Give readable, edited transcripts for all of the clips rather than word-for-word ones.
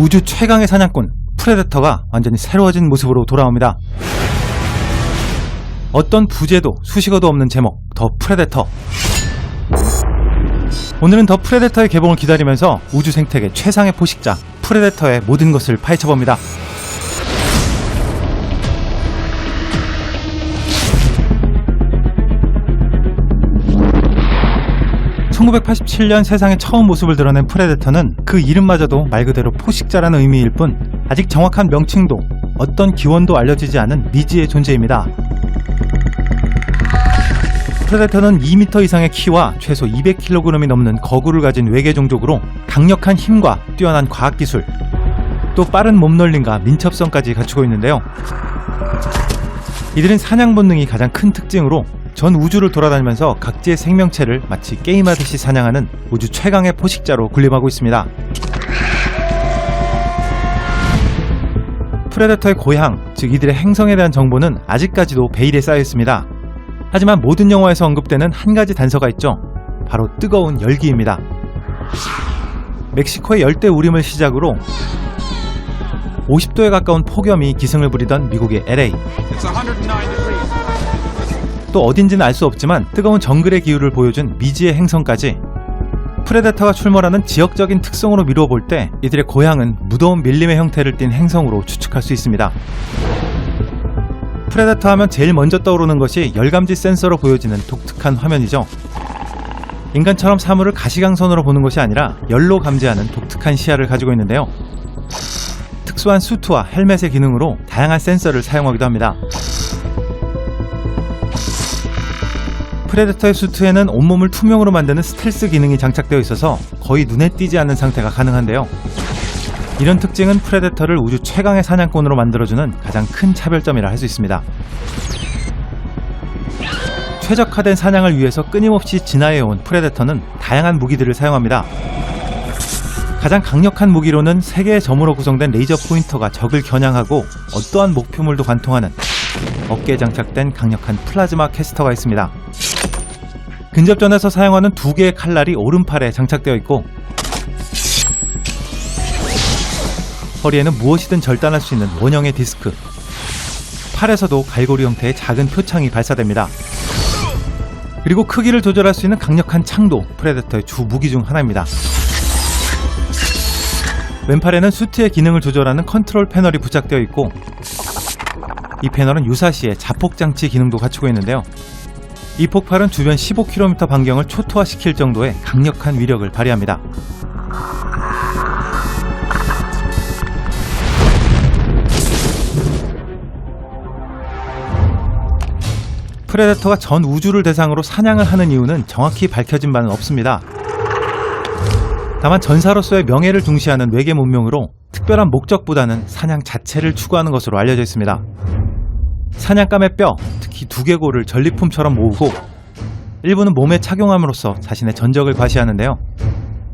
우주 최강의 사냥꾼 프레데터가 완전히 새로워진 모습으로 돌아옵니다. 어떤 부제도 수식어도 없는 제목, 더 프레데터. 오늘은 더 프레데터의 개봉을 기다리면서 우주 생태계 최상의 포식자 프레데터의 모든 것을 파헤쳐봅니다. (1987년) 세상에 처음 모습을 드러낸 프레데터는 그 이름마저도 말 그대로 포식자라는 의미일 뿐 아직 정확한 명칭도 어떤 기원도 알려지지 않은 미지의 존재입니다. 프레데터는 2m 이상의 키와 최소 200kg이 넘는 거구를 가진 외계 종족으로 강력한 힘과 뛰어난 과학기술, 또 빠른 몸놀림과 민첩성까지 갖추고 있는데요. 이들은 사냥 본능이 가장 큰 특징으로 전 우주를 돌아다니면서 각지의 생명체를 마치 게임하듯이 사냥하는 우주 최강의 포식자로 군림하고 있습니다. 프레데터의 고향, 즉 이들의 행성에 대한 정보는 아직까지도 베일에 쌓여 있습니다. 하지만 모든 영화에서 언급되는 한 가지 단서가 있죠. 바로 뜨거운 열기입니다. 멕시코의 열대 우림을 시작으로 50도에 가까운 폭염이 기승을 부리던 미국의 LA. 또 어딘지는 알 수 없지만 뜨거운 정글의 기후를 보여준 미지의 행성까지 프레데터가 출몰하는 지역적인 특성으로 미루어 볼 때 이들의 고향은 무더운 밀림의 형태를 띤 행성으로 추측할 수 있습니다. 프레데터 하면 제일 먼저 떠오르는 것이 열감지 센서로 보여지는 독특한 화면이죠. 인간처럼 사물을 가시광선으로 보는 것이 아니라 열로 감지하는 독특한 시야를 가지고 있는데요. 특수한 수트와 헬멧의 기능으로 다양한 센서를 사용하기도 합니다. 프레데터의 수트에는 온몸을 투명으로 만드는 스텔스 기능이 장착되어 있어서 거의 눈에 띄지 않는 상태가 가능한데요. 이런 특징은 프레데터를 우주 최강의 사냥꾼으로 만들어주는 가장 큰 차별점이라 할 수 있습니다. 최적화된 사냥을 위해서 끊임없이 진화해온 프레데터는 다양한 무기들을 사용합니다. 가장 강력한 무기로는 3개의 점으로 구성된 레이저 포인터가 적을 겨냥하고 어떠한 목표물도 관통하는 어깨에 장착된 강력한 플라즈마 캐스터가 있습니다. 근접전에서 사용하는 2개의 칼날이 오른팔에 장착되어 있고 허리에는 무엇이든 절단할 수 있는 원형의 디스크, 팔에서도 갈고리 형태의 작은 표창이 발사됩니다. 그리고 크기를 조절할 수 있는 강력한 창도 프레데터의 주 무기 중 하나입니다. 왼팔에는 수트의 기능을 조절하는 컨트롤 패널이 부착되어 있고 이 패널은 유사시에 자폭장치 기능도 갖추고 있는데요. 이 폭발은 주변 15km 반경을 초토화시킬 정도의 강력한 위력을 발휘합니다. 프레데터가 전 우주를 대상으로 사냥을 하는 이유는 정확히 밝혀진 바는 없습니다. 다만 전사로서의 명예를 중시하는 외계 문명으로 특별한 목적보다는 사냥 자체를 추구하는 것으로 알려져 있습니다. 사냥감의 뼈, 특히 두개골을 전리품처럼 모으고 일부는 몸에 착용함으로써 자신의 전적을 과시하는데요.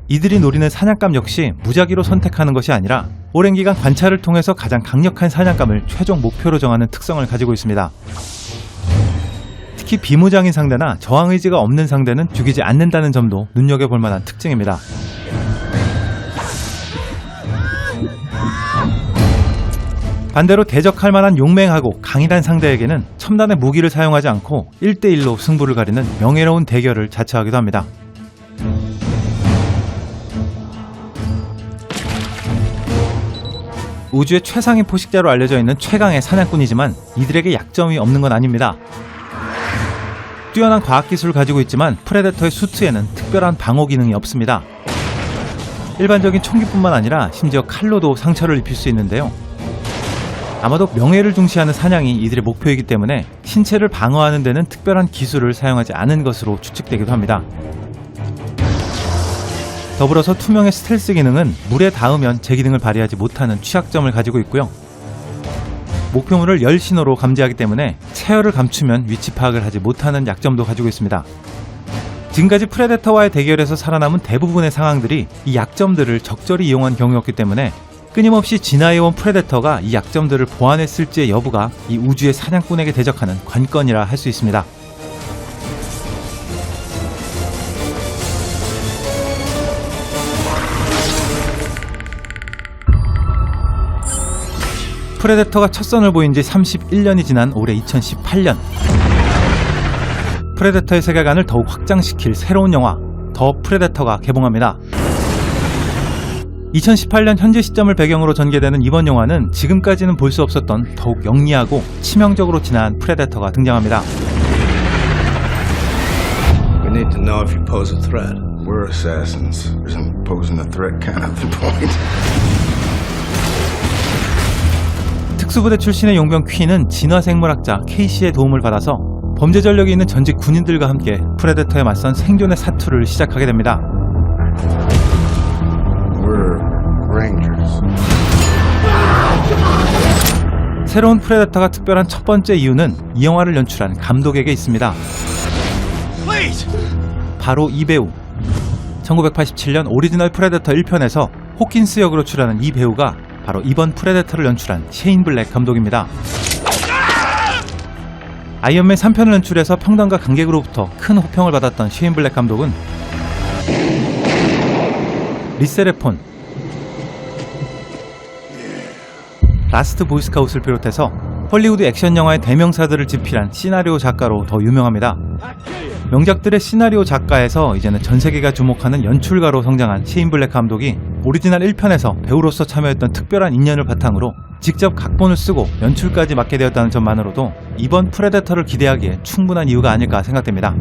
이들이 노리는 사냥감 역시 무작위로 선택하는 것이 아니라 오랜 기간 관찰을 통해서 가장 강력한 사냥감을 최종 목표로 정하는 특성을 가지고 있습니다. 특히 비무장인 상대나 저항의지가 없는 상대는 죽이지 않는다는 점도 눈여겨볼 만한 특징입니다. 반대로 대적할 만한 용맹하고 강인한 상대에게는 첨단의 무기를 사용하지 않고 1대1로 승부를 가리는 명예로운 대결을 자처하기도 합니다. 우주의 최상의 포식자로 알려져 있는 최강의 사냥꾼이지만 이들에게 약점이 없는 건 아닙니다. 뛰어난 과학기술을 가지고 있지만 프레데터의 수트에는 특별한 방어 기능이 없습니다. 일반적인 총기뿐만 아니라 심지어 칼로도 상처를 입힐 수 있는데요. 아마도 명예를 중시하는 사냥이 이들의 목표이기 때문에 신체를 방어하는 데는 특별한 기술을 사용하지 않은 것으로 추측되기도 합니다. 더불어서 투명의 스텔스 기능은 물에 닿으면 제 기능을 발휘하지 못하는 취약점을 가지고 있고요. 목표물을 열 신호로 감지하기 때문에 체열을 감추면 위치 파악을 하지 못하는 약점도 가지고 있습니다. 지금까지 프레데터와의 대결에서 살아남은 대부분의 상황들이 이 약점들을 적절히 이용한 경우였기 때문에 끊임없이 진화해온 프레데터가 이 약점들을 보완했을지의 여부가 이 우주의 사냥꾼에게 대적하는 관건이라 할 수 있습니다. 프레데터가 첫 선을 보인 지 31년이 지난 올해 2018년. 프레데터의 세계관을 더욱 확장시킬 새로운 영화 더 프레데터가 개봉합니다. 2018년 현재 시점을 배경으로 전개되는 이번 영화는 지금까지는 볼 수 없었던 더욱 영리하고 치명적으로 진화한 프레데터가 등장합니다. We need to know if you pose a threat. We're assassins. Isn't posing a threat kind of the point? 특수부대 출신의 용병 퀸은 진화생물학자 케이시의 도움을 받아서 범죄 전력이 있는 전직 군인들과 함께 프레데터에 맞선 생존의 사투를 시작하게 됩니다. We're Rangers. 새로운 프레데터가 특별한 첫 번째 이유는 이 영화를 연출한 감독에게 있습니다. 바로 이 배우. 1987년 오리지널 프레데터 1편에서 호킨스 역으로 출연한 이 배우가 바로 이번 프레데터를 연출한 셰인 블랙 감독입니다. 아이언맨 3편을 연출해서 평단과 관객으로부터 큰 호평을 받았던 셰인 블랙 감독은 리세레폰, 라스트 보이스카웃을 비롯해서 헐리우드 액션 영화의 대명사들을 집필한 시나리오 작가로 더 유명합니다. 명작들의 시나리오 작가에서 이제는 전 세계가 주목하는 연출가로 성장한 셰인 블랙 감독이 오리지널 1편에서 배우로서 참여했던 특별한 인연을 바탕으로 직접 각본을 쓰고 연출까지 맡게 되었다는 점만으로도 이번 프레데터를 기대하기에 충분한 이유가 아닐까 생각됩니다.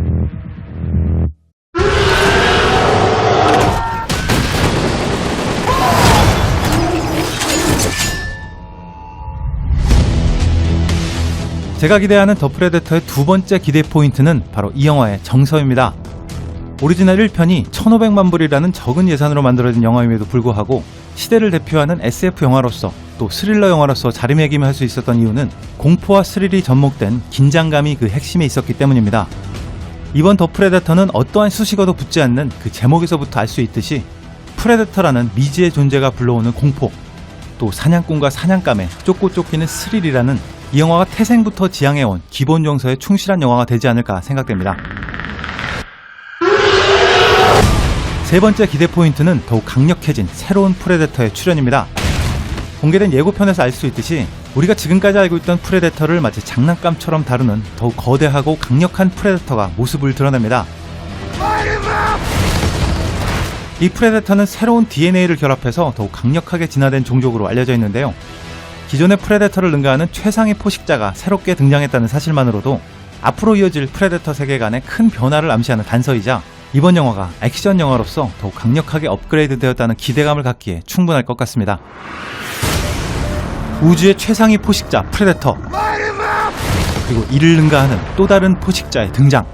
제가 기대하는 더 프레데터의 두 번째 기대 포인트는 바로 이 영화의 정서입니다. 오리지널 1편이 1,500만 불이라는 적은 예산으로 만들어진 영화임에도 불구하고 시대를 대표하는 SF 영화로서 또 스릴러 영화로서 자리매김을 할 수 있었던 이유는 공포와 스릴이 접목된 긴장감이 그 핵심에 있었기 때문입니다. 이번 더 프레데터는 어떠한 수식어도 붙지 않는 그 제목에서부터 알 수 있듯이 프레데터라는 미지의 존재가 불러오는 공포, 또 사냥꾼과 사냥감에 쫓고 쫓기는 스릴이라는 이 영화가 태생부터 지향해온 기본 정서에 충실한 영화가 되지 않을까 생각됩니다. 세 번째 기대 포인트는 더욱 강력해진 새로운 프레데터의 출연입니다. 공개된 예고편에서 알 수 있듯이 우리가 지금까지 알고 있던 프레데터를 마치 장난감처럼 다루는 더욱 거대하고 강력한 프레데터가 모습을 드러냅니다. 이 프레데터는 새로운 DNA를 결합해서 더욱 강력하게 진화된 종족으로 알려져 있는데요. 기존의 프레데터를 능가하는 최상의 포식자가 새롭게 등장했다는 사실만으로도 앞으로 이어질 프레데터 세계관에 큰 변화를 암시하는 단서이자 이번 영화가 액션 영화로서 더욱 강력하게 업그레이드 되었다는 기대감을 갖기에 충분할 것 같습니다. 우주의 최상위 포식자 프레데터, 그리고 이를 능가하는 또 다른 포식자의 등장.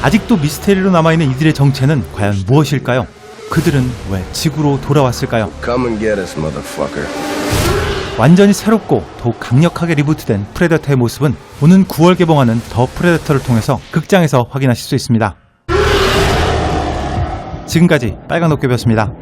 아직도 미스테리로 남아있는 이들의 정체는 과연 무엇일까요? 그들은 왜 지구로 돌아왔을까요? Come and get us, motherfucker. 완전히 새롭고 더욱 강력하게 리부트된 프레데터의 모습은 오는 9월 개봉하는 더 프레데터를 통해서 극장에서 확인하실 수 있습니다. 지금까지 빨간 도깨비였습니다.